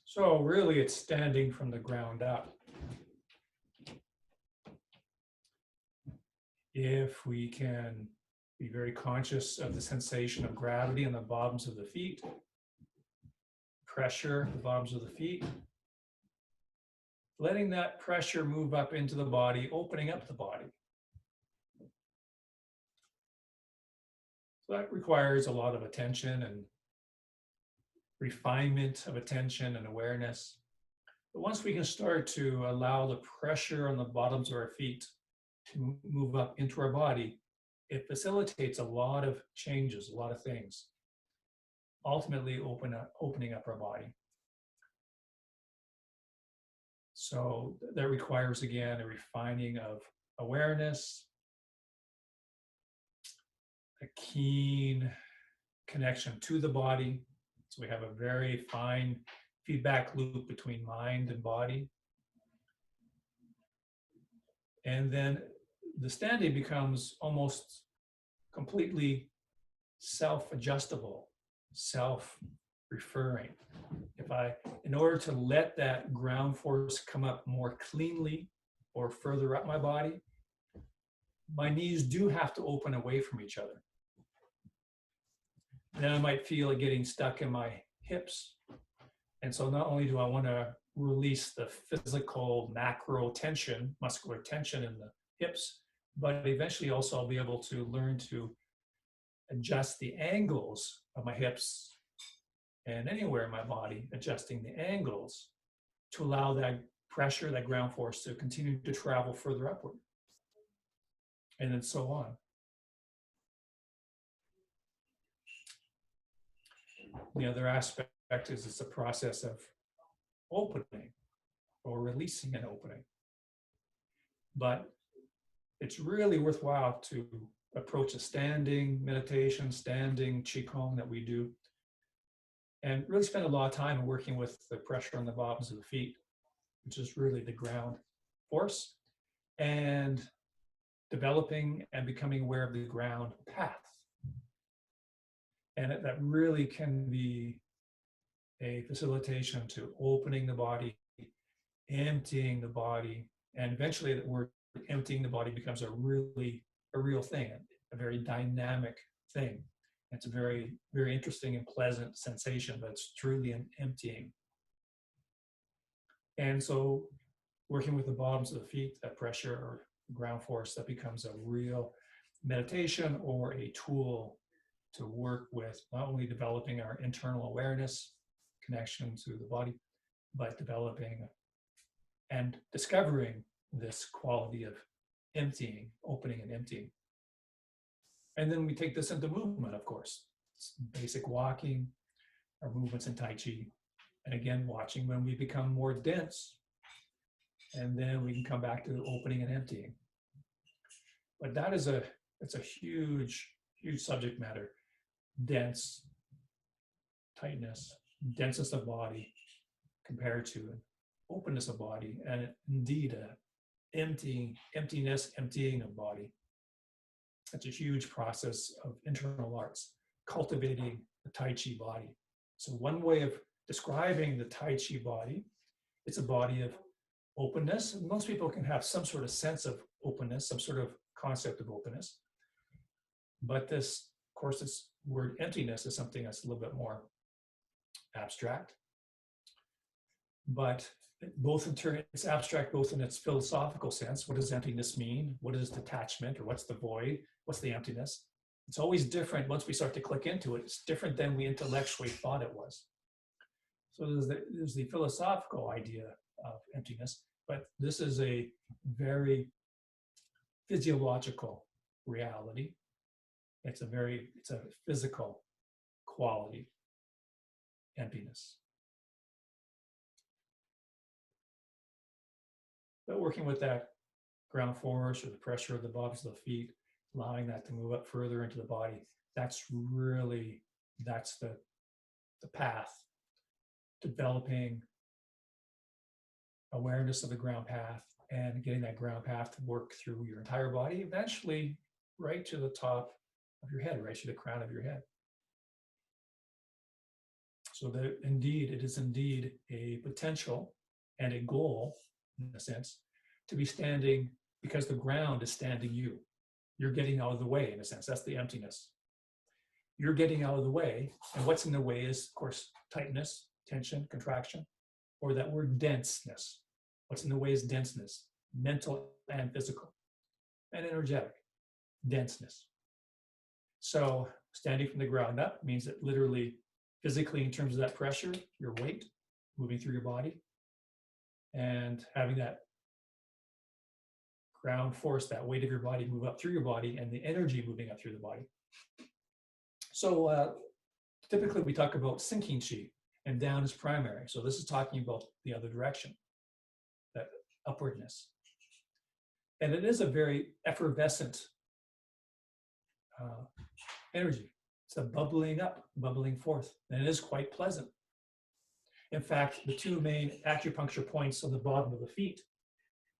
So really it's standing from the ground up. If we can be very conscious of the sensation of gravity in the bottoms of the feet, pressure at the bottoms of the feet, letting that pressure move up into the body, opening up the body. So that requires a lot of attention and refinement of attention and awareness. But once we can start to allow the pressure on the bottoms of our feet to move up into our body, it facilitates a lot of changes, a lot of things, ultimately opening up our body. So that requires, again, a refining of awareness, a keen connection to the body. So we have a very fine feedback loop between mind and body. And then the standing becomes almost completely self-adjustable, self-referring. In order to let that ground force come up more cleanly or further up my body, my knees do have to open away from each other. Then I might feel it getting stuck in my hips. And so not only do I want to release the physical macro tension, muscular tension in the hips, but eventually also I'll be able to learn to adjust the angles of my hips and anywhere in my body, adjusting the angles to allow that pressure, that ground force to continue to travel further upward. And then so on. The other aspect is it's a process of opening or releasing an opening. But it's really worthwhile to approach a standing meditation, standing Qigong that we do, and really spend a lot of time working with the pressure on the bottoms of the feet, which is really the ground force, and developing and becoming aware of the ground path. And that really can be a facilitation to opening the body, emptying the body, and eventually the word emptying the body becomes a real thing, a very dynamic thing. It's a very, very interesting and pleasant sensation, but it's truly an emptying. And so working with the bottoms of the feet, that pressure or ground force, that becomes a real meditation or a tool to work with not only developing our internal awareness, connection to the body, but developing and discovering this quality of emptying, opening and emptying. And then we take this into movement, of course. It's basic walking, our movements in Tai Chi. And again, watching when we become more dense. And then we can come back to opening and emptying. But that is it's a huge, huge subject matter. Dense, tightness, denseness of body compared to openness of body, and indeed emptiness, emptying of body. That's a huge process of internal arts, cultivating the Tai Chi body. So one way of describing the Tai Chi body, it's a body of openness. Most people can have some sort of sense of openness, some sort of concept of openness. But this, of course, this word emptiness is something that's a little bit more abstract. But both in turn, it's abstract both in its philosophical sense. What does emptiness mean? What is detachment, or what's the void? What's the emptiness? It's always different once we start to click into it. It's different than we intellectually thought it was. So there's the philosophical idea of emptiness, but this is a very physiological reality. It's a physical quality, emptiness. But working with that ground force or the pressure of the bottoms of the feet, allowing that to move up further into the body, that's the path. Developing awareness of the ground path and getting that ground path to work through your entire body, eventually right to the top of your head, right to the crown of your head. So that indeed, it is indeed a potential and a goal, in a sense, to be standing because the ground is standing you. You're getting out of the way, in a sense. That's the emptiness. You're getting out of the way. And what's in the way is, of course, tightness, tension, contraction, or that word denseness. What's in the way is denseness, mental and physical, and energetic, denseness. So standing from the ground up means that literally, physically, in terms of that pressure, your weight moving through your body, and having that ground force, that weight of your body move up through your body, and the energy moving up through the body. So typically we talk about sinking chi, and down is primary. So this is talking about the other direction, that upwardness. And it is a very effervescent energy. It's a bubbling up, bubbling forth, and it is quite pleasant. In fact, the two main acupuncture points on the bottom of the feet,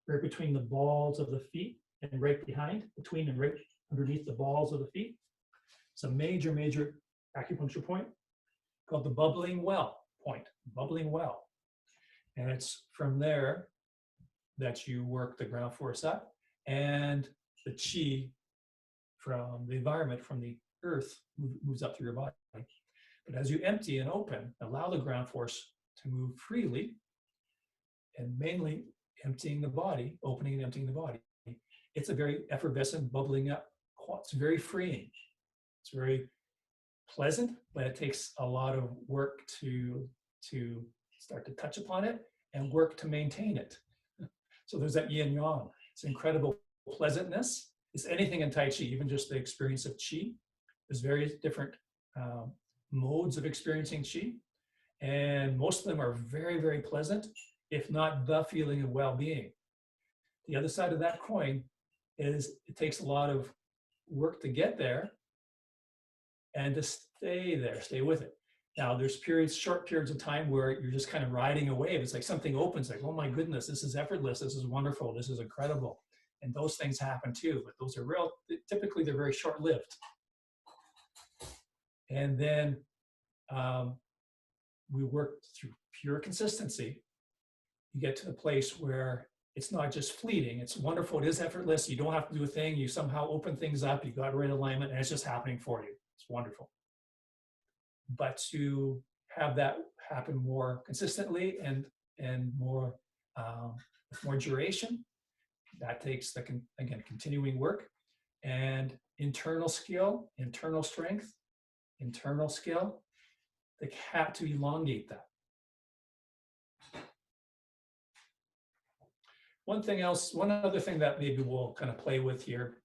right between the balls of the feet and right behind, between and right underneath the balls of the feet, it's a major, major acupuncture point called the bubbling well point, bubbling well. And it's from there that you work the ground force up, and the chi from the environment, from the earth, moves up through your body. But as you empty and open, allow the ground force to move freely, and mainly emptying the body, opening and emptying the body. It's a very effervescent, bubbling up. It's very freeing. It's very pleasant, but it takes a lot of work to start to touch upon it and work to maintain it. So there's that yin yang. It's incredible pleasantness. It's anything in Tai Chi, even just the experience of Chi. There's various different modes of experiencing Chi, and most of them are very, very pleasant, if not the feeling of well-being. The other side of that coin is it takes a lot of work to get there and to stay there, stay with it. Now, there's periods, short periods of time where you're just kind of riding a wave. It's like something opens, like, oh my goodness, this is effortless, this is wonderful, this is incredible. And those things happen too, but those are typically they're very short-lived. And then we work through pure consistency. You get to the place where it's not just fleeting, it's wonderful, it is effortless, you don't have to do a thing, you somehow open things up, you got right alignment, and it's just happening for you. It's wonderful. But to have that happen more consistently and more with more duration, that takes again continuing work and internal skill, internal strength, internal skill. They have to elongate that. One other thing that maybe we'll kind of play with here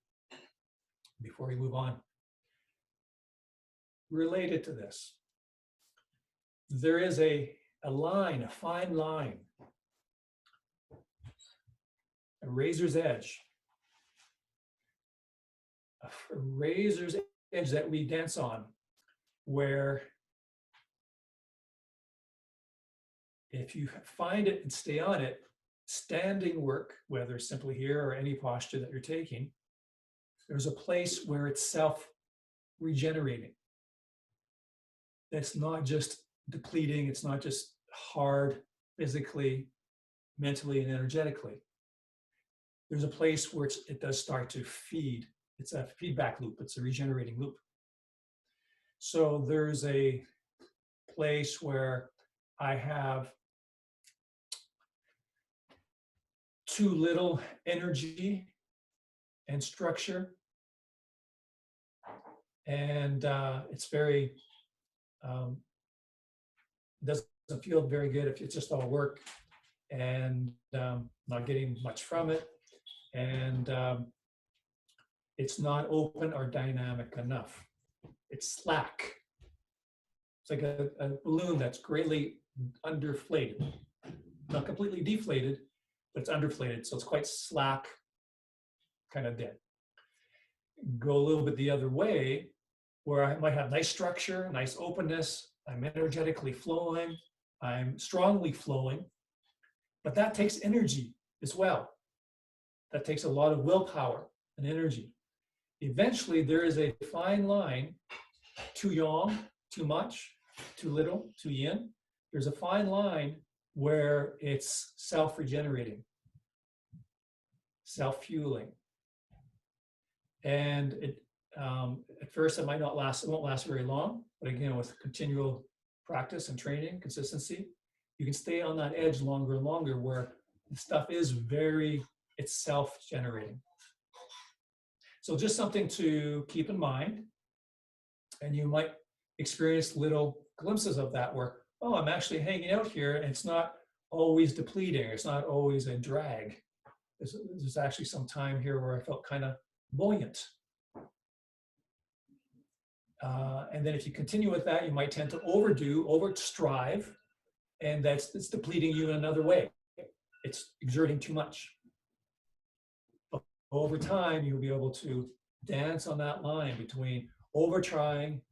before we move on, related to this, there is a line, a fine line, a razor's edge, a razor's edge that we dance on, where if you find it and stay on it, standing work, whether simply here or any posture that you're taking, there's a place where it's self-regenerating. It's not just depleting, it's not just hard physically, mentally, and energetically. There's a place where it does start to feed. It's a feedback loop, it's a regenerating loop. So there's a place where I have too little energy and structure, and it's very doesn't feel very good if it's just all work and not getting much from it, and it's not open or dynamic enough. It's slack. It's like a balloon that's greatly underflated, not completely deflated, but it's underflated, so it's quite slack, kind of dead. Go a little bit the other way, where I might have nice structure, nice openness, I'm energetically flowing, I'm strongly flowing, but that takes energy as well. That takes a lot of willpower and energy. Eventually, there is a fine line, too yang, too much, too little, too yin. There's a fine line where it's self-regenerating, self-fueling. And at first it might not last, it won't last very long, but again, with continual practice and training, consistency, you can stay on that edge longer and longer where the stuff is it's self-generating. So just something to keep in mind. And you might experience little glimpses of that where, oh, I'm actually hanging out here and it's not always depleting. It's not always a drag. There's actually some time here where I felt kind of buoyant. And then if you continue with that, you might tend to over strive, and it's depleting you in another way. It's exerting too much. But over time, you'll be able to dance on that line between over trying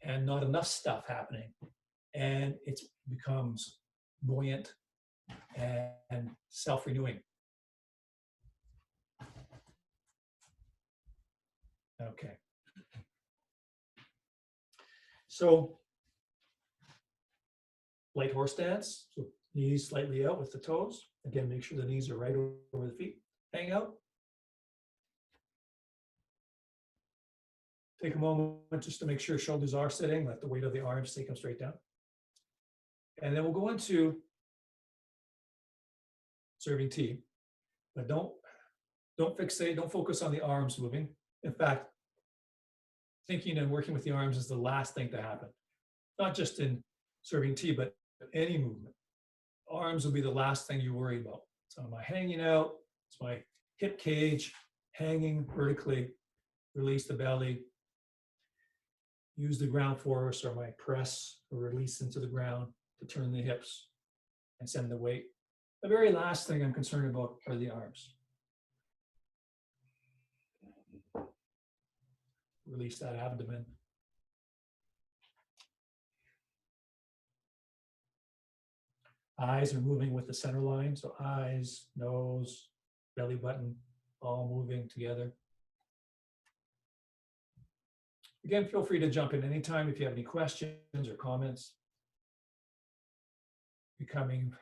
and not enough stuff happening. And it becomes buoyant and self-renewing. Okay. So light horse dance. So knees slightly out with the toes. Again, make sure the knees are right over the feet. Hang out. Take a moment just to make sure shoulders are sitting. Let the weight of the arms take them straight down. And then we'll go into serving tea. But don't fixate, don't focus on the arms moving. In fact, thinking and working with the arms is the last thing to happen. Not just in serving tea, but any movement. Arms will be the last thing you worry about. So am I hanging out? It's my hip cage hanging vertically. Release the belly. Use the ground force or my press or release into the ground to turn the hips and send the weight. The very last thing I'm concerned about are the arms. Release that abdomen. Eyes are moving with the center line. So eyes, nose, belly button, all moving together. Again, feel free to jump in anytime if you have any questions or comments. Becoming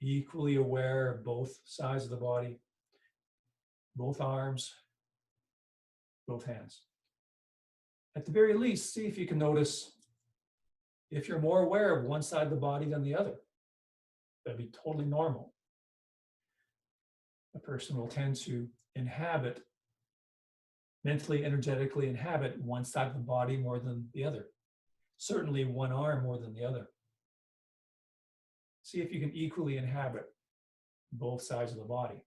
equally aware of both sides of the body, both arms, both hands. At the very least, see if you can notice if you're more aware of one side of the body than the other. That'd be totally normal. A person will tend to inhabit, mentally, energetically inhabit one side of the body more than the other. Certainly one arm more than the other. See if you can equally inhabit both sides of the body.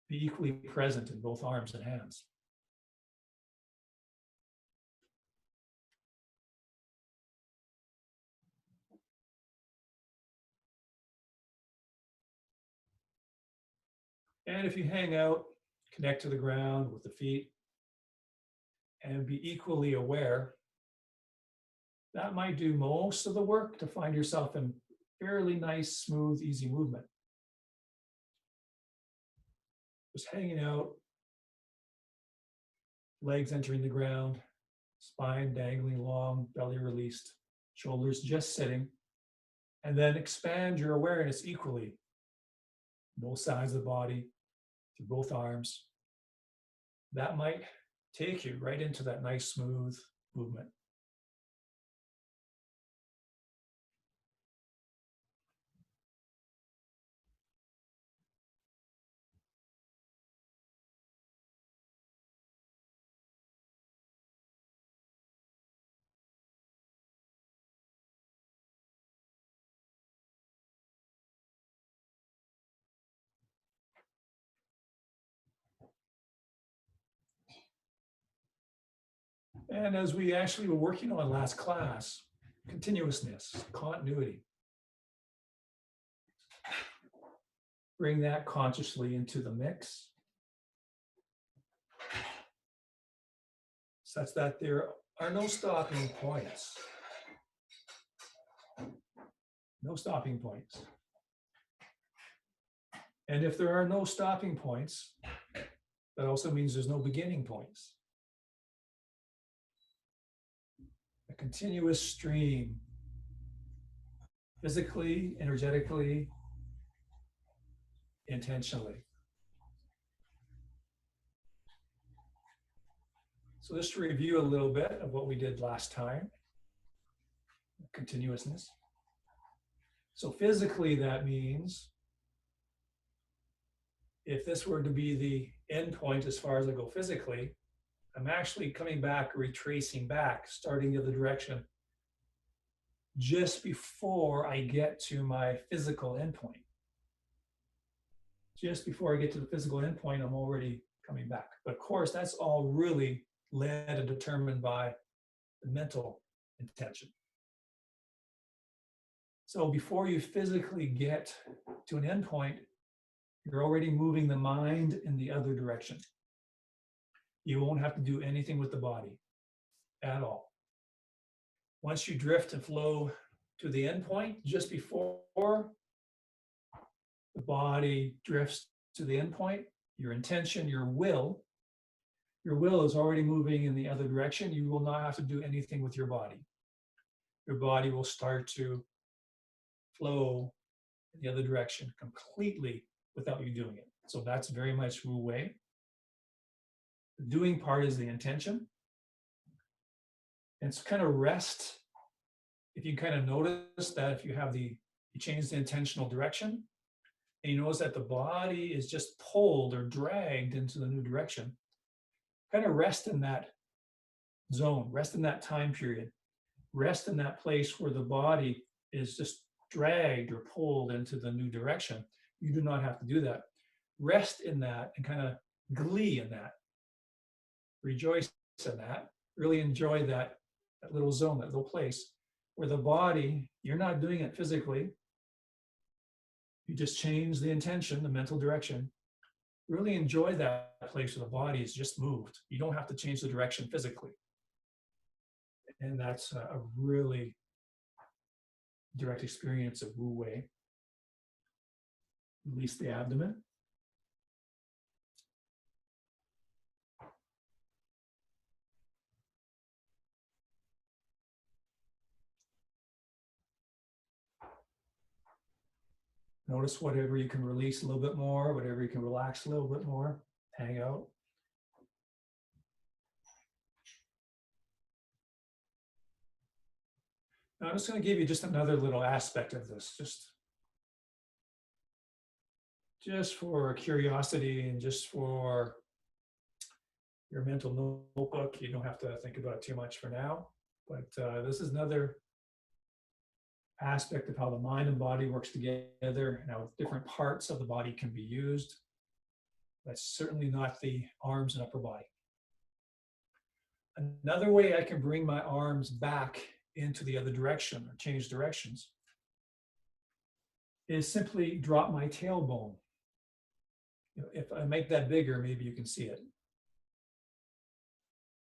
Be equally present in both arms and hands. And if you hang out, connect to the ground with the feet and be equally aware, that might do most of the work to find yourself in fairly nice, smooth, easy movement. Just hanging out, legs entering the ground, spine dangling long, belly released, shoulders just sitting, and then expand your awareness equally, both sides of the body, to both arms. That might take you right into that nice, smooth movement. And as we actually were working on last class, continuousness, continuity. Bring that consciously into the mix, such that there are no stopping points. No stopping points. And if there are no stopping points, that also means there's no beginning points. The continuous stream, physically, energetically, intentionally. So just to review a little bit of what we did last time, continuousness. So physically, that means if this were to be the end point as far as I go physically, I'm actually coming back, retracing back, starting the other direction just before I get to my physical endpoint. Just before I get to the physical endpoint, I'm already coming back. But of course, that's all really led and determined by the mental intention. So before you physically get to an endpoint, you're already moving the mind in the other direction. You won't have to do anything with the body at all. Once you drift and flow to the endpoint, just before the body drifts to the endpoint, your intention, your will is already moving in the other direction. You will not have to do anything with your body. Your body will start to flow in the other direction completely without you doing it. So that's very much Wu Wei. The doing part is the intention. And it's kind of rest. If you kind of notice that if you change the intentional direction, and you notice that the body is just pulled or dragged into the new direction, kind of rest in that zone, rest in that time period, rest in that place where the body is just dragged or pulled into the new direction. You do not have to do that. Rest in that and kind of glee in that. Rejoice in that. Really enjoy that little zone, that little place where the body, you're not doing it physically. You just change the intention, the mental direction. Really enjoy that place where the body is just moved. You don't have to change the direction physically. And that's a really direct experience of Wu Wei. Release the abdomen. Notice whatever you can release a little bit more, whatever you can relax a little bit more, hang out. Now I'm just going to give you just another little aspect of this, just for curiosity and just for your mental notebook. You don't have to think about it too much for now, but this is another aspect of how the mind and body works together and how different parts of the body can be used. That's certainly not the arms and upper body. Another way I can bring my arms back into the other direction or change directions is simply drop my tailbone. If I make that bigger, maybe you can see it.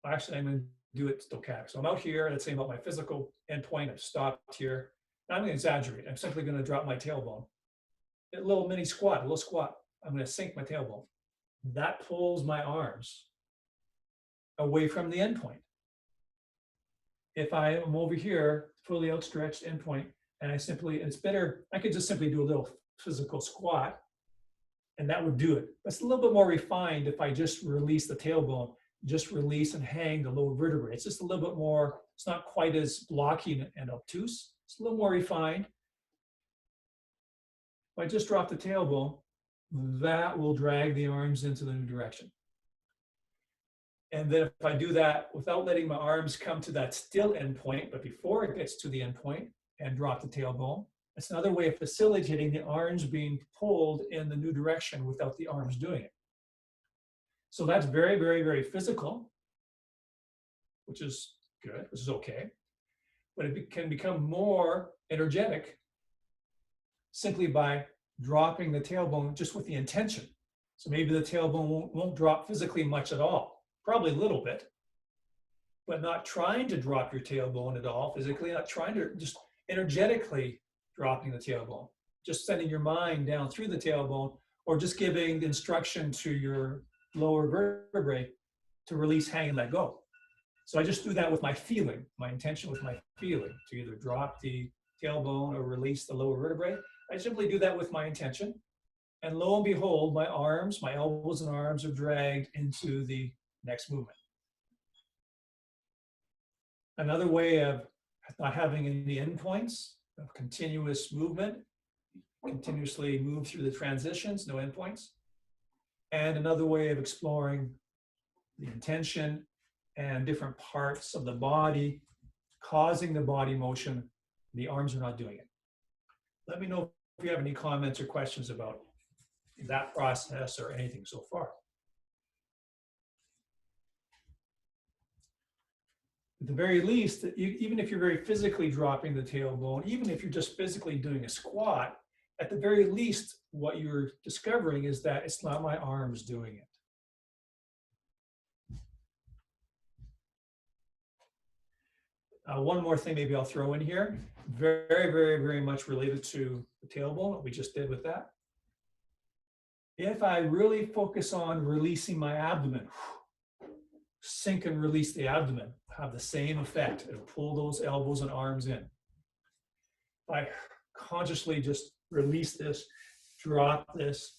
Actually, I'm going to do it stochastic. So I'm out here, let's say I'm at my physical endpoint, I've stopped here. Now I'm going to exaggerate. I'm simply going to drop my tailbone. A little mini squat, a little squat. I'm going to sink my tailbone. That pulls my arms away from the endpoint. If I am over here, fully outstretched endpoint, and it's better, I could just simply do a little physical squat, and that would do it. It's a little bit more refined if I just release the tailbone, just release and hang the lower vertebrae. It's just a little bit more, it's not quite as blocky and obtuse. It's a little more refined. If I just drop the tailbone, that will drag the arms into the new direction. And then if I do that without letting my arms come to that still endpoint, but before it gets to the endpoint and drop the tailbone, it's another way of facilitating the arms being pulled in the new direction without the arms doing it. So that's very, very, very physical, which is good, which is okay. But it can become more energetic simply by dropping the tailbone just with the intention. So maybe the tailbone won't drop physically much at all, probably a little bit, but not trying to drop your tailbone at all physically, not trying to, just energetically dropping the tailbone, just sending your mind down through the tailbone, or just giving the instruction to your lower vertebrae to release, hang, and let go. So I just do that with my feeling, my intention with my feeling, to either drop the tailbone or release the lower vertebrae. I simply do that with my intention. And lo and behold, my arms, my elbows and arms are dragged into the next movement. Another way of not having any endpoints, of continuous movement, continuously move through the transitions, no endpoints. And another way of exploring the intention and different parts of the body causing the body motion. The arms are not doing it. Let me know if you have any comments or questions about that process or anything so far. At the very least, even if you're very physically dropping the tailbone, even if you're just physically doing a squat, at the very least, what you're discovering is that it's not my arms doing it. One more thing maybe I'll throw in here, very much related to the tailbone, what we just did with that. If I really focus on releasing my abdomen, sink and release the abdomen, have the same effect. It'll pull those elbows and arms in. If I consciously just release this, drop this,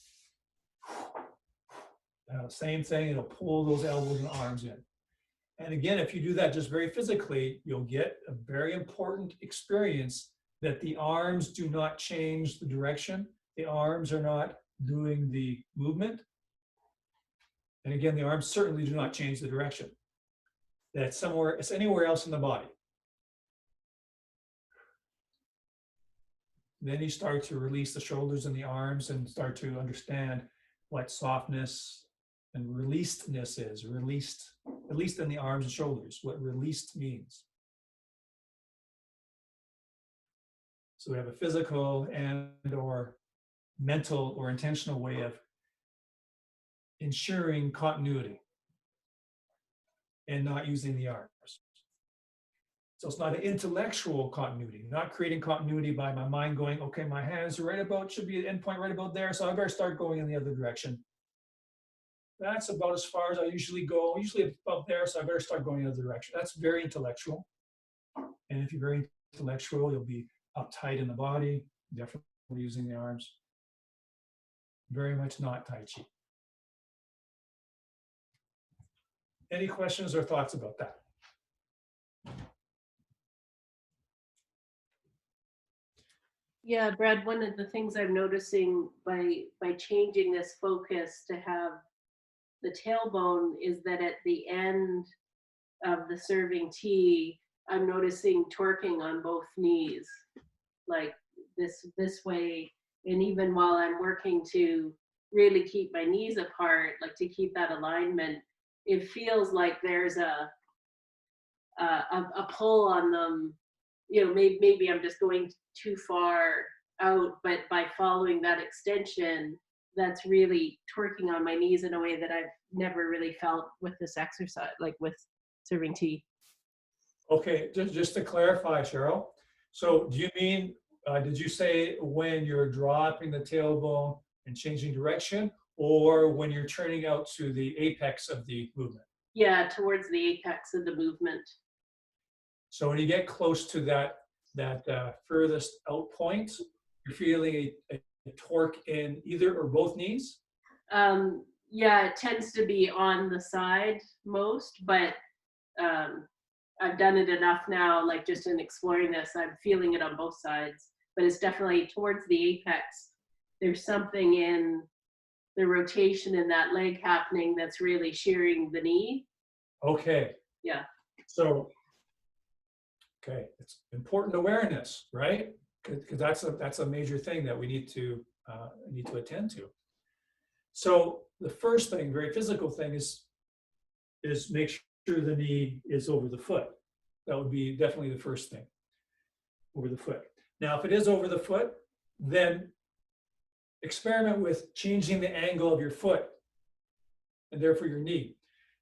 same thing, it'll pull those elbows and arms in. And again, if you do that just very physically, you'll get a very important experience that the arms do not change the direction. The arms are not doing the movement. And again, the arms certainly do not change the direction. That's somewhere, it's anywhere else in the body. Then you start to release the shoulders and the arms and start to understand what softness and releasedness is. Released, at least in the arms and shoulders, what released means. So we have a physical and or mental or intentional way of ensuring continuity and not using the arms. So it's not an intellectual continuity, not creating continuity by my mind going, okay, my hands are right about, should be an endpoint right about there, so I better start going in the other direction. That's about as far as I usually go, usually about there, so I better start going in the other direction. That's very intellectual. And if you're very intellectual, you'll be uptight in the body, definitely using the arms. Very much not Tai Chi. Any questions or thoughts about that? Yeah, Brad, one of the things I'm noticing by changing this focus to have the tailbone is that at the end of the serving tea, I'm noticing twerking on both knees, like this way. And even while I'm working to really keep my knees apart, like to keep that alignment, it feels like there's a pull on them. You know, maybe I'm just going too far out, but by following that extension, that's really twerking on my knees in a way that I've never really felt with this exercise, like with serving tea. Okay, just to clarify, Cheryl. So do you mean, did you say when you're dropping the tailbone and changing direction, or when you're turning out to the apex of the movement? Yeah, towards the apex of the movement. So when you get close to that furthest out point, you're feeling a torque in either or both knees? Yeah, it tends to be on the side most, but I've done it enough now, like just in exploring this, I'm feeling it on both sides, but it's definitely towards the apex. There's something in the rotation in that leg happening that's really shearing the knee. Okay. Yeah. So, okay, it's important awareness, right? Because that's a major thing that we need to attend to. So the first thing, very physical thing, is make sure the knee is over the foot. That would be definitely the first thing, over the foot. Now, if it is over the foot, then experiment with changing the angle of your foot and therefore your knee.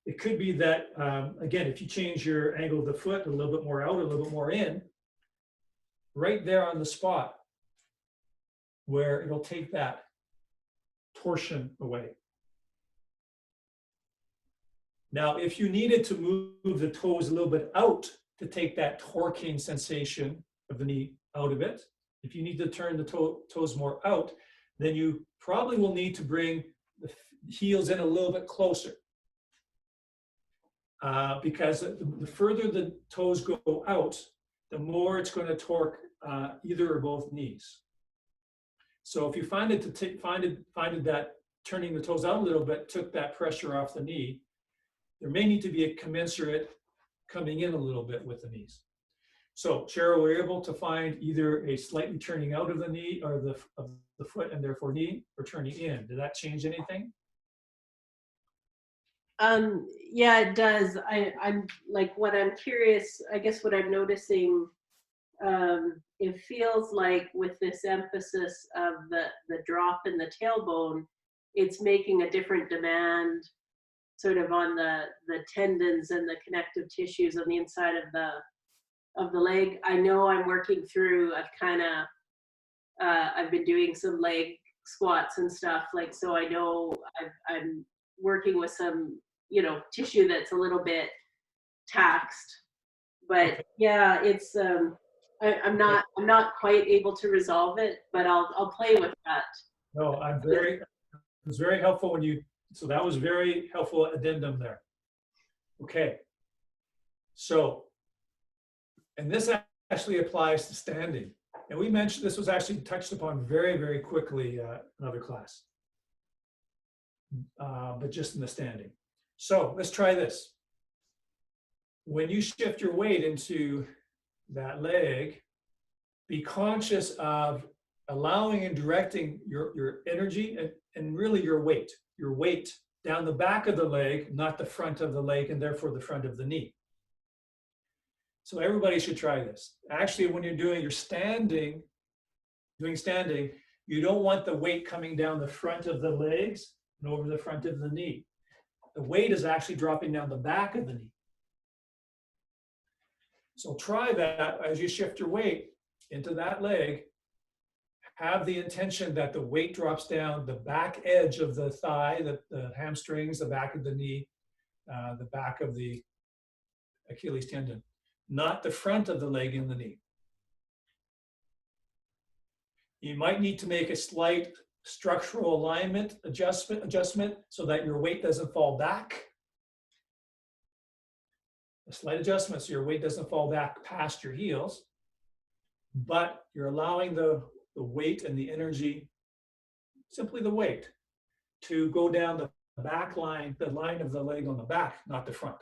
It could be that, again, if you change your angle of the foot a little bit more out, a little bit more in, right there on the spot where it'll take that torsion away. Now, if you needed to move the toes a little bit out to take that torquing sensation of the knee out of it, if you need to turn the toes more out, then you probably will need to bring the heels in a little bit closer. Because the further the toes go out, the more it's going to torque either or both knees. So if you find that turning the toes out a little bit took that pressure off the knee, there may need to be a commensurate coming in a little bit with the knees. So Cheryl, we're able to find either a slightly turning out of the knee or of the foot and therefore knee, or turning in. Did that change anything? Yeah, it does. I'm like, what I'm curious, I guess what I'm noticing, it feels like with this emphasis of the drop in the tailbone, it's making a different demand sort of on the tendons and the connective tissues on the inside of the leg. I know I'm working through, I've been doing some leg squats and stuff, like, so I know I'm working with some, tissue that's a little bit taxed. But Okay. yeah, it's I'm not quite able to resolve it, but I'll play with that. No, it was very helpful when you, so that was very helpful addendum there. Okay. So, and this actually applies to standing. And we mentioned this was actually touched upon very, very quickly in other class, but just in the standing. So let's try this. When you shift your weight into that leg, be conscious of allowing and directing your energy and really your weight down the back of the leg, not the front of the leg, and therefore the front of the knee. So everybody should try this. Actually, when you're doing standing, you don't want the weight coming down the front of the legs and over the front of the knee. The weight is actually dropping down the back of the knee. So try that as you shift your weight into that leg. Have the intention that the weight drops down the back edge of the thigh, the hamstrings, the back of the knee, the back of the Achilles tendon, not the front of the leg and the knee. You might need to make a slight structural alignment adjustment so that your weight doesn't fall back. A slight adjustment so your weight doesn't fall back past your heels, but you're allowing the weight and the energy, simply the weight, to go down the back line, the line of the leg on the back, not the front.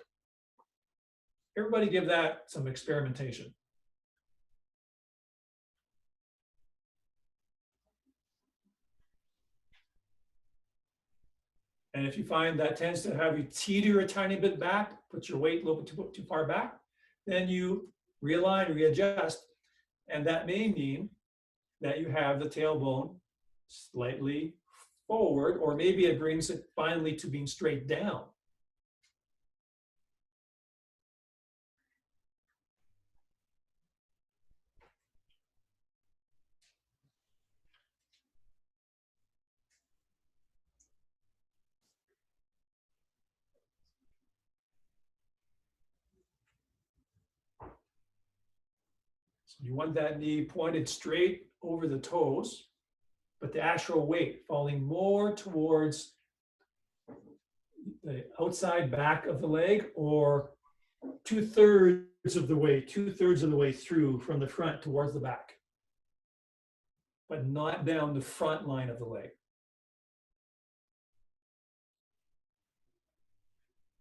Everybody give that some experimentation. And if you find that tends to have you teeter a tiny bit back, put your weight a little bit too far back, then you realign, readjust, and that may mean that you have the tailbone slightly forward, or maybe it brings it finally to being straight down. So you want that knee pointed straight over the toes, but the actual weight falling more towards the outside back of the leg, or two-thirds of the way through from the front towards the back, but not down the front line of the leg.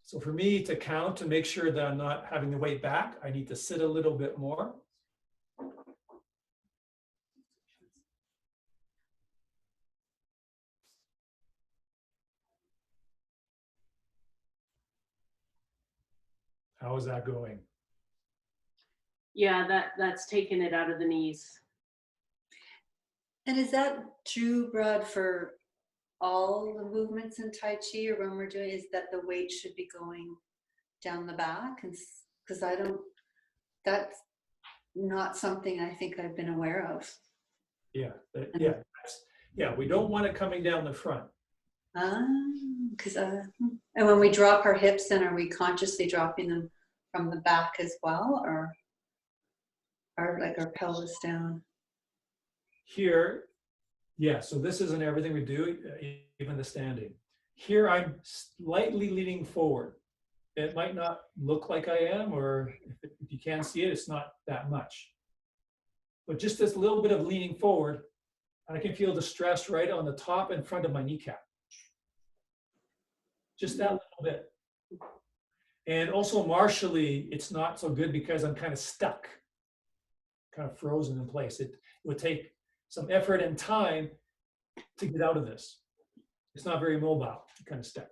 So for me to count to make sure that I'm not having the weight back, I need to sit a little bit more. How is that going? Yeah, that's taking it out of the knees. And is that true, Brad, for all the movements in Tai Chi, or when we're doing, is that the weight should be going down the back? And because that's not something I think I've been aware of. Yeah, yeah, we don't want it coming down the front. Because and when we drop our hips, then are we consciously dropping them from the back as well, or like our pelvis down? Here, yeah, so this isn't everything we do, even the standing. Here I'm slightly leaning forward. It might not look like I am, or if you can't see it, it's not that much. But just this little bit of leaning forward, I can feel the stress right on the top and front of my kneecap. Just that little bit. And also martially, it's not so good because I'm kind of stuck, kind of frozen in place. It would take some effort and time to get out of this. It's not very mobile, kind of stuck.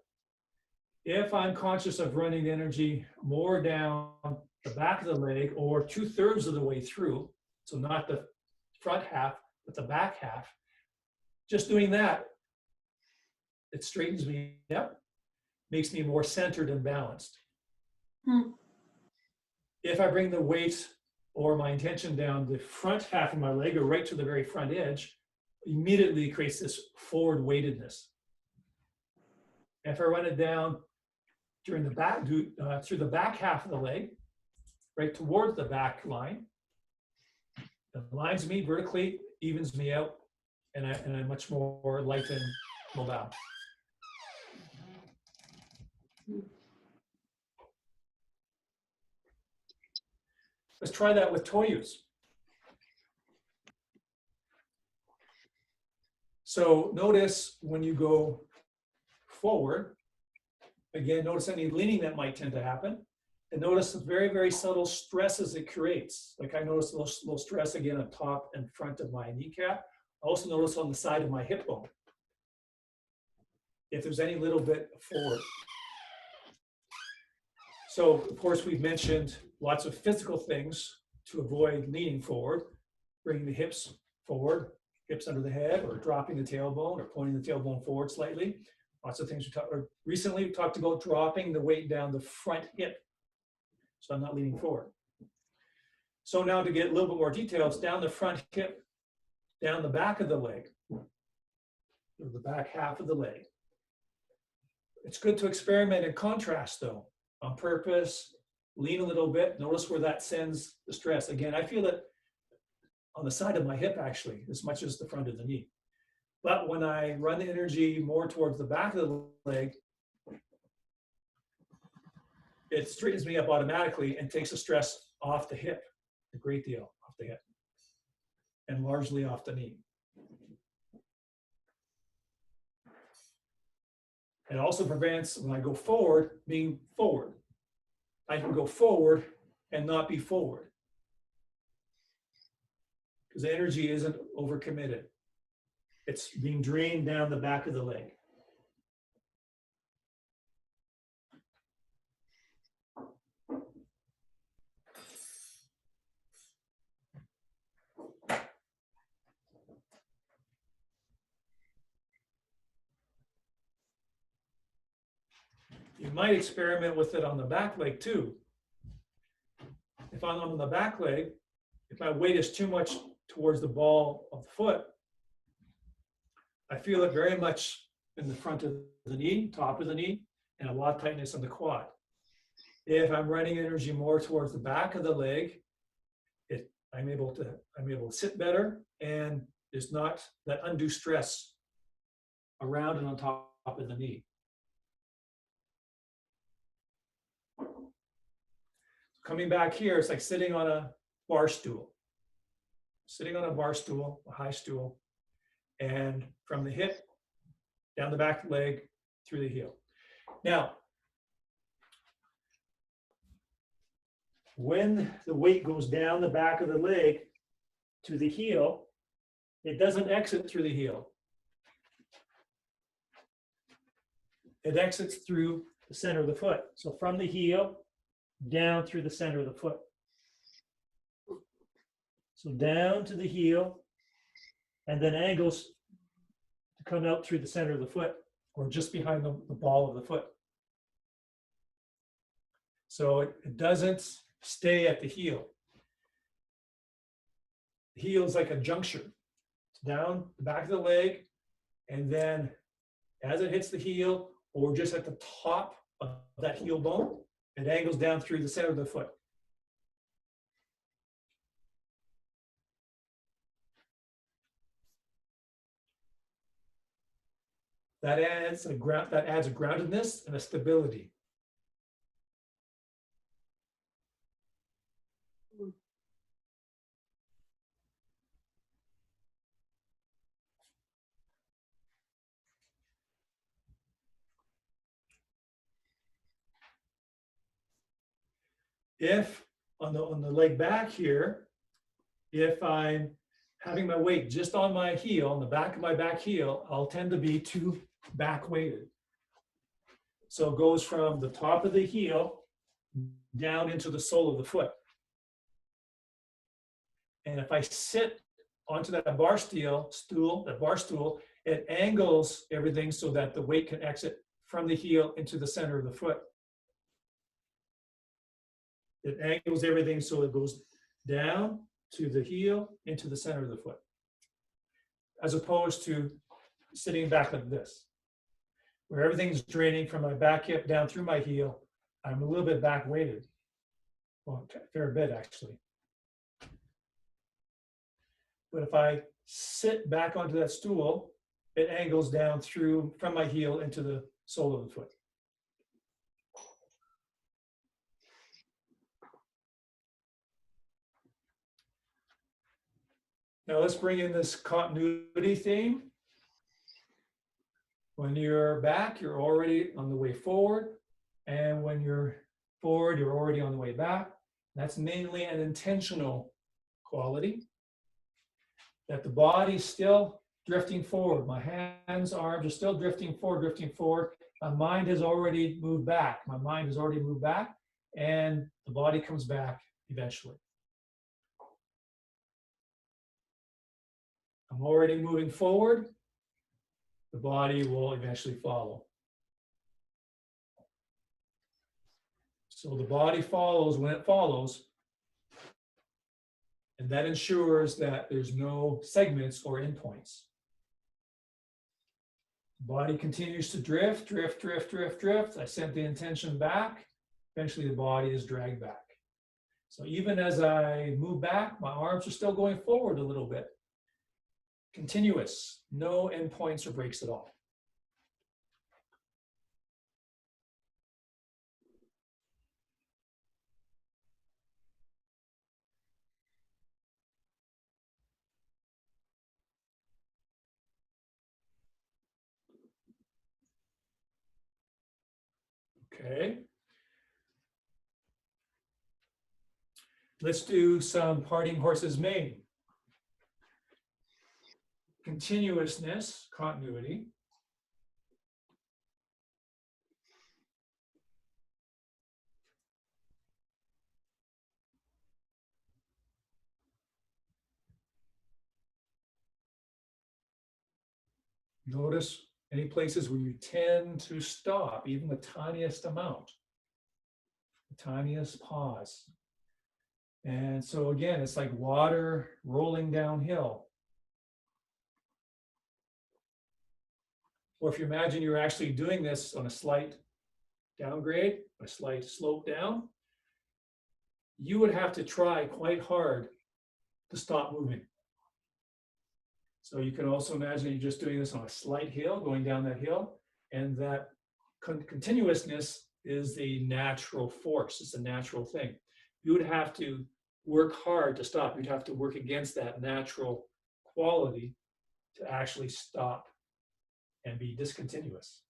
If I'm conscious of running the energy more down the back of the leg or 2/3 of the way through, so not the front half, but the back half, just doing that, it straightens me up, makes me more centered and balanced. If I bring the weight or my intention down the front half of my leg or right to the very front edge, immediately creates this forward weightedness. If I run it down during the back, through the back half of the leg, right towards the back line, it aligns me vertically, evens me out, and I'm much more light and mobile. Let's try that with toe use. So notice when you go forward, again, notice any leaning that might tend to happen. And notice the very, very subtle stresses it creates. Like I notice a little stress again on top and front of my kneecap. I also notice on the side of my hip bone. If there's any little bit forward. So of course we've mentioned lots of physical things to avoid leaning forward, bringing the hips forward, hips under the head, or dropping the tailbone, or pointing the tailbone forward slightly. Lots of things we talked. Recently we talked about dropping the weight down the front hip, so I'm not leaning forward. So now to get a little bit more details, down the front hip, down the back of the leg, the back half of the leg. It's good to experiment in contrast though, on purpose, lean a little bit, notice where that sends the stress. Again, I feel it on the side of my hip actually, as much as the front of the knee. But when I run the energy more towards the back of the leg, it straightens me up automatically and takes the stress off the hip, a great deal off the hip, and largely off the knee. It also prevents, when I go forward, being forward. I can go forward and not be forward, because the energy isn't overcommitted. It's being drained down the back of the leg. You might experiment with it on the back leg too. If I'm on the back leg, if my weight is too much towards the ball of the foot, I feel it very much in the front of the knee, top of the knee, and a lot of tightness in the quad. If I'm running energy more towards the back of the leg, I'm able to sit better, and there's not that undue stress around and on top of the knee. Coming back here, it's like sitting on a bar stool. Sitting on a bar stool, a high stool, and from the hip, down the back leg, through the heel. Now, when the weight goes down the back of the leg to the heel, it doesn't exit through the heel. It exits through the center of the foot. So from the heel, down through the center of the foot. So down to the heel, and then angles to come out through the center of the foot, or just behind the ball of the foot. So it doesn't stay at the heel. The heel is like a juncture. It's down the back of the leg, and then as it hits the heel or just at the top of that heel bone, it angles down through the center of the foot. That adds a groundedness and a stability. If on the leg back here, if I'm having my weight just on my heel, on the back of my back heel, I'll tend to be too back weighted. So it goes from the top of the heel down into the sole of the foot. And if I sit onto that bar stool, it angles everything so that the weight can exit from the heel into the center of the foot. It angles everything so it goes down to the heel into the center of the foot, as opposed to sitting back like this, where everything's draining from my back hip down through my heel. I'm a little bit back weighted, well, a fair bit actually. But if I sit back onto that stool, it angles down through from my heel into the sole of the foot. Now let's bring in this continuity theme. When you're back, you're already on the way forward. And when you're forward, you're already on the way back. That's mainly an intentional quality, that the body's still drifting forward. My hands, arms are still drifting forward, drifting forward. My mind has already moved back. My mind has already moved back, and the body comes back eventually. I'm already moving forward. The body will eventually follow. So the body follows when it follows, and that ensures that there's no segments or endpoints. The body continues to drift, drift, drift, drift, drift. I sent the intention back. Eventually the body is dragged back. So even as I move back, my arms are still going forward a little bit. Continuous, no endpoints or breaks at all. Okay. Let's do some parting horse's mane. Continuousness, continuity. Notice any places where you tend to stop, even the tiniest amount, the tiniest pause. And so again, it's like water rolling downhill. Or if you imagine you're actually doing this on a slight downgrade, a slight slope down, you would have to try quite hard to stop moving. So you can also imagine you're just doing this on a slight hill, going down that hill, and that continuousness is the natural force. It's a natural thing. You would have to work hard to stop. You'd have to work against that natural quality to actually stop and be discontinuous.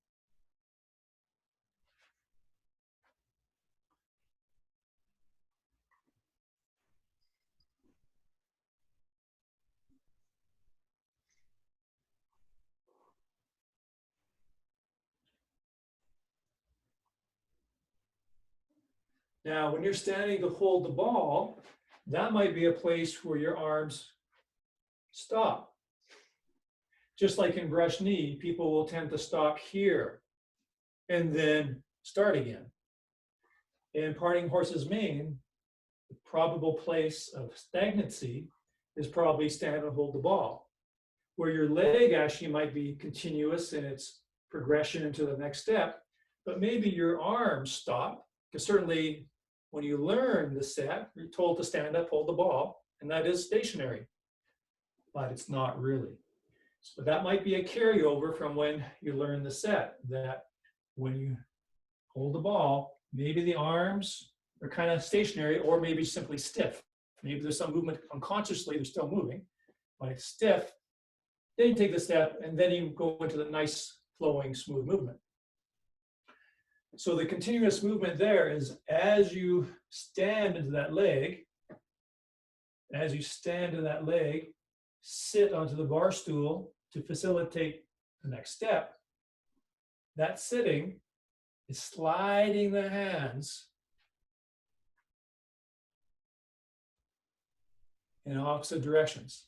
Now, when you're standing to hold the ball, that might be a place where your arms stop. Just like in brush knee, people will tend to stop here and then start again. In parting horse's mane, the probable place of stagnancy is probably stand and hold the ball, where your leg actually might be continuous in its progression into the next step, but maybe your arms stop, because certainly when you learn the set, you're told to stand up, hold the ball, and that is stationary, but it's not really. So that might be a carryover from when you learn the set, that when you hold the ball, maybe the arms are kind of stationary or maybe simply stiff. Maybe there's some movement unconsciously, they're still moving, but it's stiff. Then you take the step and then you go into the nice flowing smooth movement. So the continuous movement there is as you stand into that leg, sit onto the bar stool to facilitate the next step. That sitting is sliding the hands in opposite directions.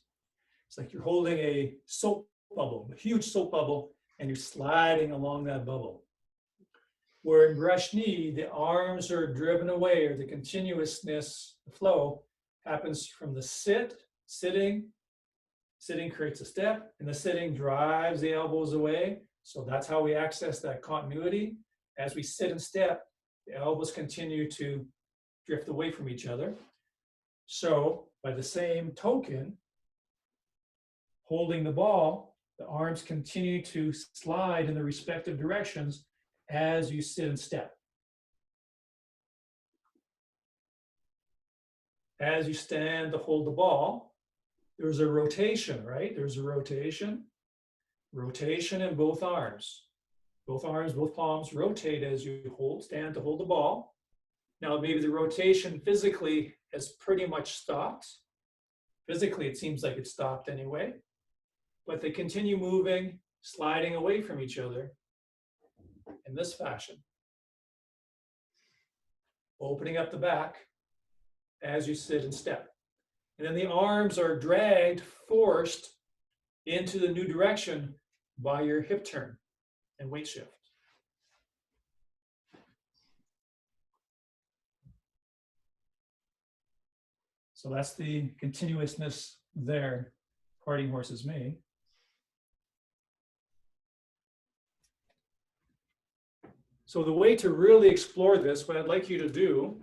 It's like you're holding a soap bubble, a huge soap bubble, and you're sliding along that bubble. Where in brush knee, the arms are driven away, or the continuousness, the flow happens from the sitting creates a step, and the sitting drives the elbows away. So that's how we access that continuity. As we sit and step, the elbows continue to drift away from each other. So by the same token, holding the ball, the arms continue to slide in the respective directions as you sit and step. As you stand to hold the ball, there's a rotation, right? There's a rotation in both arms. Both arms, both palms rotate as you stand to hold the ball. Now, maybe the rotation physically has pretty much stopped. Physically, it seems like it stopped anyway, but they continue moving, sliding away from each other in this fashion. Opening up the back as you sit and step. And then the arms are dragged, forced into the new direction by your hip turn and weight shift. So that's the continuousness there, parting horses me. So the way to really explore this, what I'd like you to do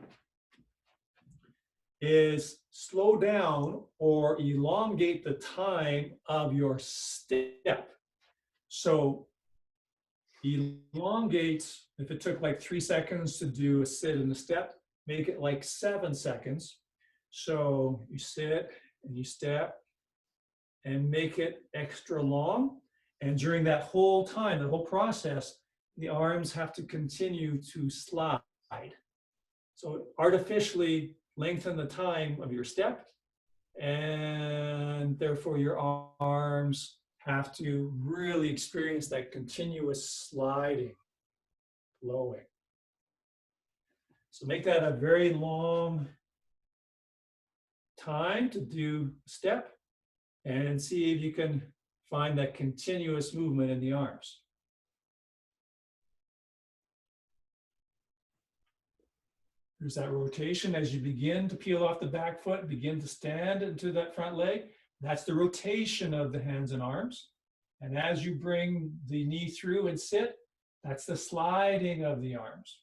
is slow down or elongate the time of your step. So elongate, if it took like 3 seconds to do a sit and a step, make it like 7 seconds. So you sit and you step and make it extra long. And during that whole time, the whole process, the arms have to continue to slide. So artificially lengthen the time of your step, and therefore your arms have to really experience that continuous sliding, flowing. So make that a very long time to do step and see if you can find that continuous movement in the arms. There's that rotation as you begin to peel off the back foot, begin to stand into that front leg. That's the rotation of the hands and arms. And as you bring the knee through and sit, that's the sliding of the arms.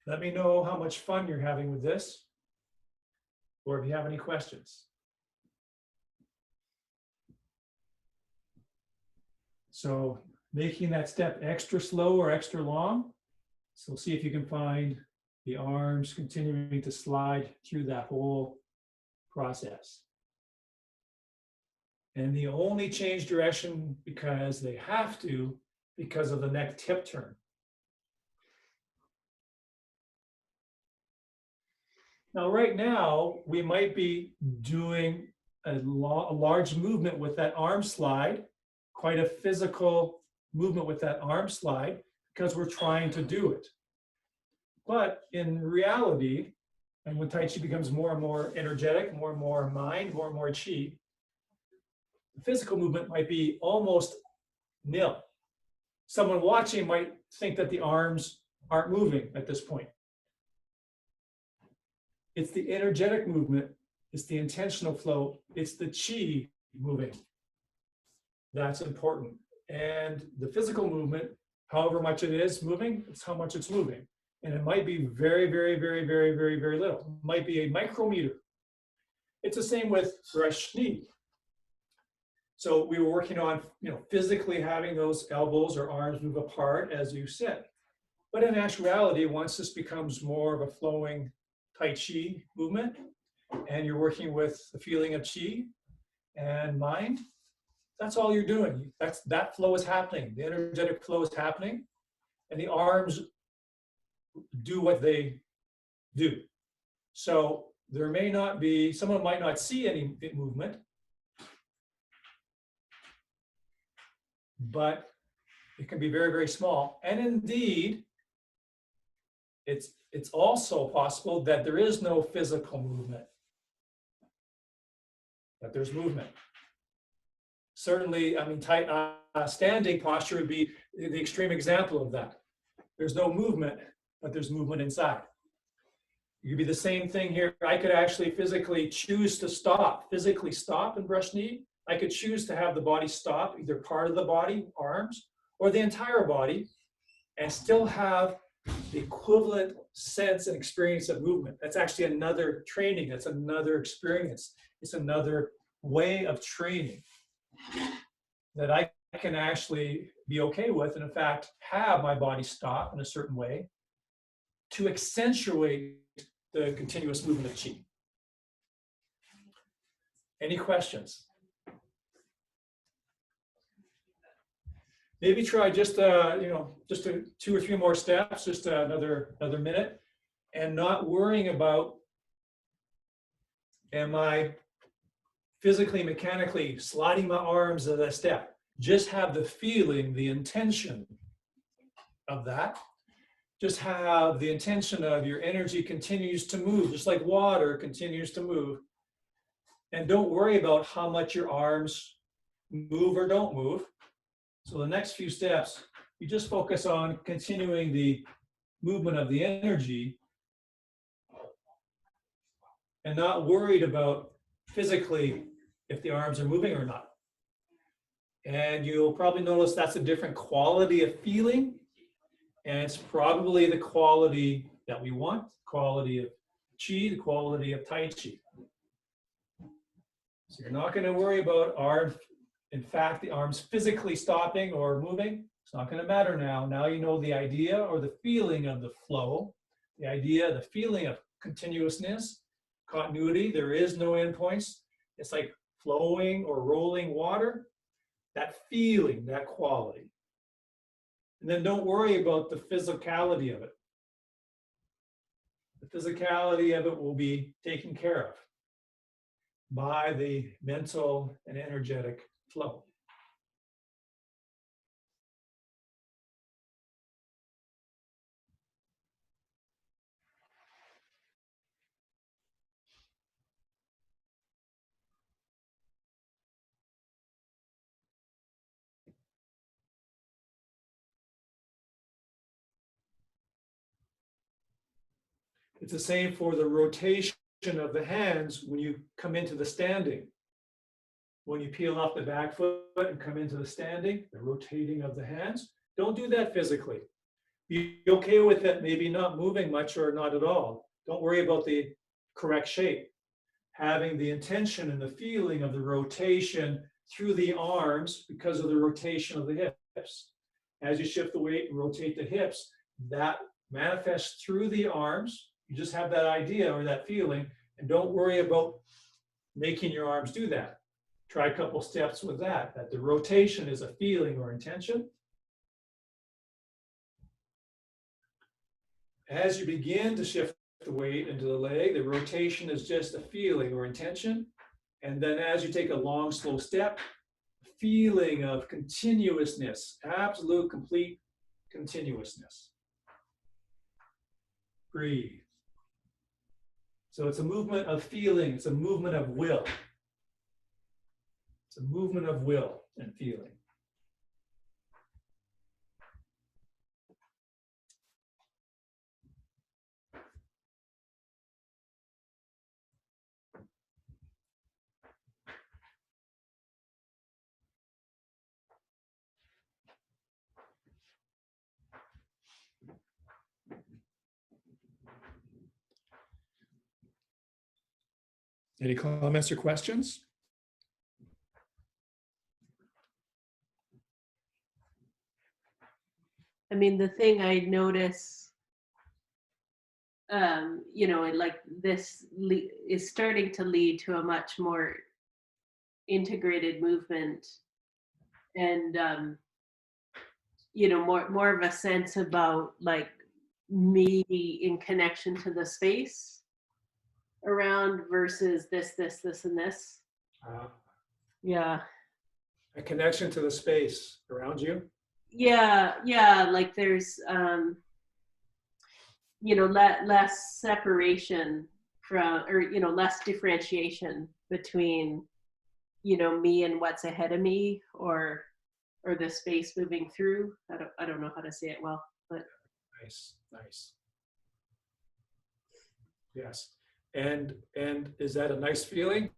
Let me know how much fun you're having with this, or if you have any questions. So making that step extra slow or extra long. So see if you can find the arms continuing to slide through that whole process. And they only change direction because they have to, because of the next hip turn. Now, right now, we might be doing a large movement with that arm slide, quite a physical movement with that arm slide, because we're trying to do it. But in reality, and when Tai Chi becomes more and more energetic, more and more mind, more and more Chi, the physical movement might be almost nil. Someone watching might think that the arms aren't moving at this point. It's the energetic movement, it's the intentional flow, it's the Chi moving. That's important. And the physical movement, however much it is moving, it's how much it's moving. And it might be very, very, very, very, very, very little. It might be a micrometer. It's the same with brush knee. So we were working on, physically having those elbows or arms move apart as you sit. But in actuality, once this becomes more of a flowing Tai Chi movement, and you're working with the feeling of Chi and mind, that's all you're doing. That flow is happening. The energetic flow is happening, and the arms do what they do. So there may not be, someone might not see any movement, but it can be very, very small. And indeed, it's also possible that there is no physical movement, that there's movement. Certainly, I mean, standing posture would be the extreme example of that. There's no movement, but there's movement inside. It could be the same thing here. I could actually physically choose to stop, physically stop and brush knee. I could choose to have the body stop, either part of the body, arms, or the entire body, and still have the equivalent sense and experience of movement. That's actually another training. That's another experience. It's another way of training that I can actually be okay with, and in fact, have my body stop in a certain way to accentuate the continuous movement of Qi. Any questions? Maybe try just just 2 or 3 more steps, just another minute, and not worrying about, am I physically, mechanically sliding my arms at a step? Just have the feeling, the intention of that. Just have the intention of your energy continues to move, just like water continues to move. And don't worry about how much your arms move or don't move. So the next few steps, you just focus on continuing the movement of the energy and not worried about physically if the arms are moving or not. And you'll probably notice that's a different quality of feeling. And it's probably the quality that we want, quality of Qi, the quality of Tai Chi. So you're not going to worry about in fact, the arms physically stopping or moving. It's not going to matter now. Now you know the idea or the feeling of the flow, the idea, the feeling of continuousness, continuity. There is no endpoints. It's like flowing or rolling water. That feeling, that quality. And then don't worry about the physicality of it. The physicality of it will be taken care of by the mental and energetic flow. It's the same for the rotation of the hands when you come into the standing. When you peel off the back foot and come into the standing, the rotating of the hands, don't do that physically. Be okay with it, maybe not moving much or not at all. Don't worry about the correct shape. Having the intention and the feeling of the rotation through the arms because of the rotation of the hips. As you shift the weight and rotate the hips, that manifests through the arms. You just have that idea or that feeling, and don't worry about making your arms do that. Try a couple steps with that the rotation is a feeling or intention. As you begin to shift the weight into the leg, the rotation is just a feeling or intention. And then as you take a long, slow step, feeling of continuousness, absolute, complete continuousness. Breathe. So it's a movement of feeling. It's a movement of will. It's a movement of will and feeling. Any comments or questions? I mean, the thing I notice, you know, like this is starting to lead to a much more integrated movement, and you know, more of a sense about like me in connection to the space around versus this, and this. Yeah. A connection to the space around you. Yeah, like there's you know, less separation from, or you know, less differentiation between, you know, me and what's ahead of me, or the space moving through. I don't know how to say it well, but Nice, nice. Yes. And is that a nice feeling?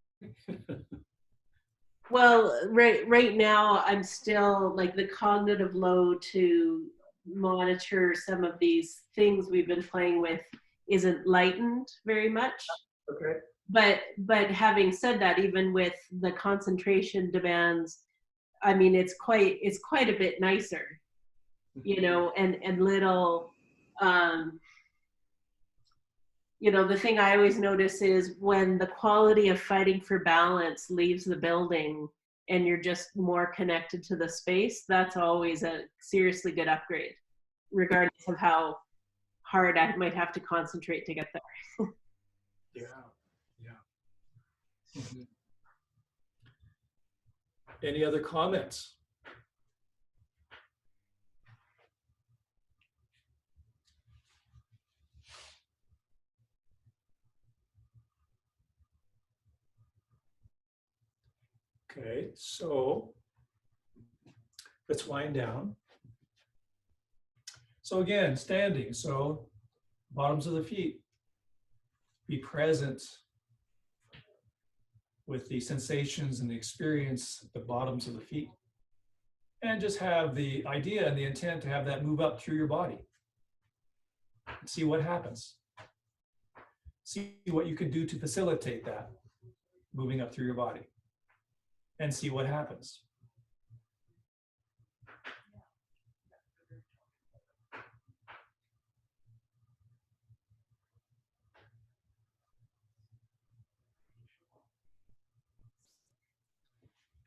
well, right now I'm still like the cognitive load to monitor some of these things we've been playing with isn't lightened very much. Okay. But having said that, even with the concentration demands, I mean, it's quite a bit nicer, you know, and little, you know, the thing I always notice is when the quality of fighting for balance leaves the building and you're just more connected to the space, that's always a seriously good upgrade, regardless of how hard I might have to concentrate to get there. Yeah, yeah. Mhm. Any other comments? Okay, so let's wind down. So again, standing, so bottoms of the feet, be present with the sensations and the experience at the bottoms of the feet. And just have the idea and the intent to have that move up through your body. See what happens. See what you can do to facilitate that moving up through your body. And see what happens.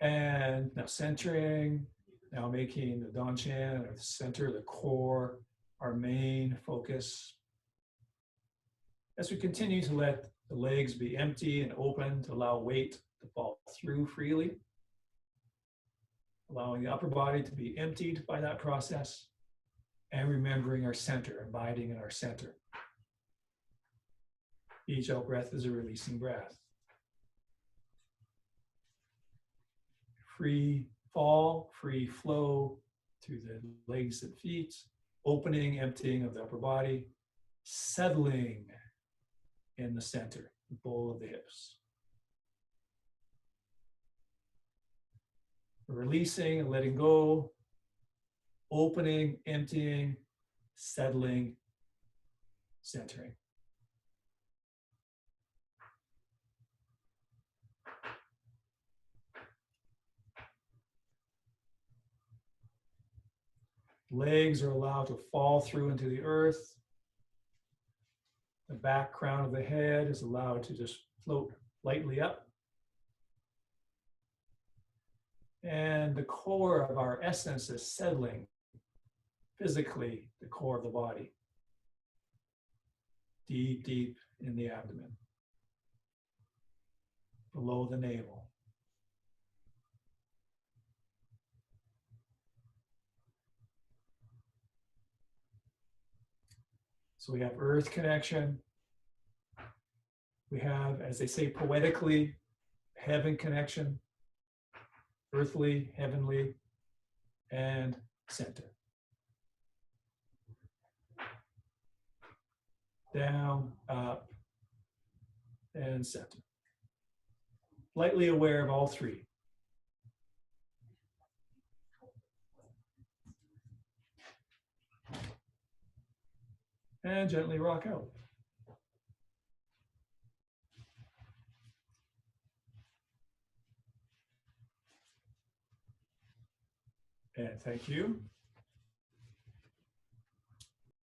And now centering, now making the Danshan or the center, the core, our main focus. As we continue to let the legs be empty and open to allow weight to fall through freely, allowing the upper body to be emptied by that process, and remembering our center, abiding in our center. Each out breath is a releasing breath. Free fall, free flow through the legs and feet, opening, emptying of the upper body, settling in the center, the bowl of the hips. Releasing and letting go, opening, emptying, settling, centering. Legs are allowed to fall through into the earth. The back crown of the head is allowed to just float lightly up. And the core of our essence is settling physically, the core of the body. Deep, deep in the abdomen, below the navel. So we have earth connection. We have, as they say poetically, heaven connection, earthly, heavenly, and center. Down, up, and center. Lightly aware of all three. And gently rock out. And thank you.